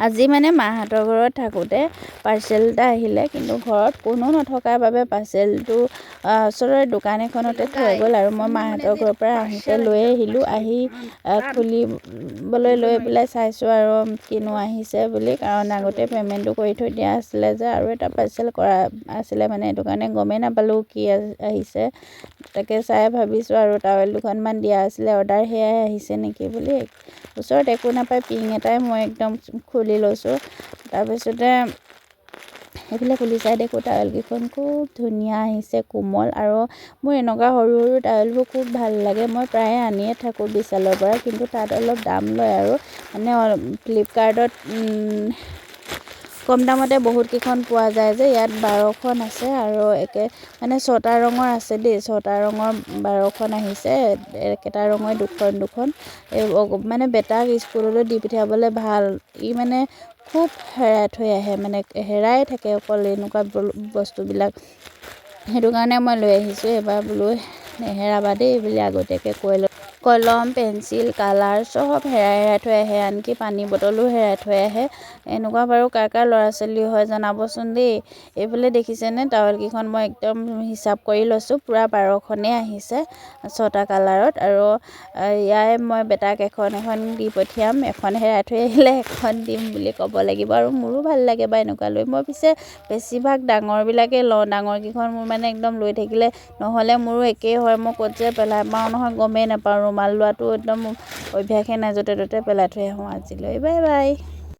আজি মানে মাহঁতৰ ঘৰত থাকোঁতে পাৰ্চেল এটা আহিলে, কিন্তু ঘৰত কোনো নথকাৰ বাবে পাৰ্চেলটো ওচৰৰে দোকান এখনতে থৈ গ'ল আৰু মই মাহঁতৰ ঘৰৰ পৰা আহোঁতে লৈ আহিলোঁ। আহি খুলিবলৈ লৈ পেলাই চাইছোঁ আৰু কিনো আহিছে বুলি, কাৰণ আগতে পে'মেণ্টটো কৰি থৈ দিয়া আছিলে যে, আৰু এটা পাৰ্চেল কৰা আছিলে মানে, সেইটো কাৰণে গমেই নাপালোঁ কি আহিছে। তাকে চাই ভাবিছোঁ আৰু টাৱেল দুখনমান দিয়া আছিলে অৰ্ডাৰ, সেয়াই আহিছে নেকি বুলি। ওচৰত একো নাপায় পিং এটাই মই একদম খুলি লৈছোঁ। তাৰপিছতে সেইফালে খুলি চাই দেখোঁ টাৱেলকেইখন খুব ধুনীয়া আহিছে, কোমল, আৰু মোৰ এনেকুৱা সৰু সৰু টাৱেলবোৰ খুব ভাল লাগে। মই প্ৰায়ে আনিয়ে থাকোঁ বিশালৰ পৰা, কিন্তু তাত অলপ দাম লয় আৰু মানে ফ্লিপকাৰ্টত কম দামতে বহুতকেইখন পোৱা যায় যে, ইয়াত 12খন আছে আৰু মানে 6টা ৰঙৰ আছে দেই, 6টা ৰঙৰ 12খন আহিছে, একেটা ৰঙৰ দুখন মানে বেটাক স্কুললৈ দি পঠিয়াবলৈ ভাল। ই মানে খুব হেৰাই থৈ আহে, মানে হেৰাই থাকে অকল এনেকুৱা বস্তুবিলাক, সেইটো কাৰণে মই লৈ আহিছোঁ। এবাৰ বোলো নেহেৰাবা দেই বুলি আগতীয়াকৈ কৈ লওঁ। কলম, পেঞ্চিল, কালাৰ চব হেৰাই থৈ আহে, আনকি পানী বটলো হেৰাই থৈ আহে। এনেকুৱা বাৰু কাৰ কাৰ ল'ৰা ছোৱালী হয় জনাবচোন দেই। এইফালে দেখিছেনে টাৱেলকেইখন মই একদম হিচাপ কৰি লৈছোঁ, পূৰা 12খনেই আহিছে 6টা কালাৰত, আৰু ইয়াৰে মই বেটাক এখন দি পঠিয়াম। এখন হেৰাই থৈ আহিলে এখন দিম বুলি ক'ব লাগিব, আৰু মোৰো ভাল লাগে বা এনেকুৱা লৈ। মই পিছে বেছিভাগ ডাঙৰবিলাকেই লওঁ, ডাঙৰকেইখন মোৰ মানে একদম লৈ থাকিলে নহ'লে মোৰো একেই হয়, মই ক'ত যে পেলাই পাওঁ নহয় গমেই নাপাওঁ। ৰুমাল লোৱাটো একদম অভ্যাসেই নাই, য'তে ত'তে পেলাই থৈ আহোঁ। আজিলৈ বাই বাই।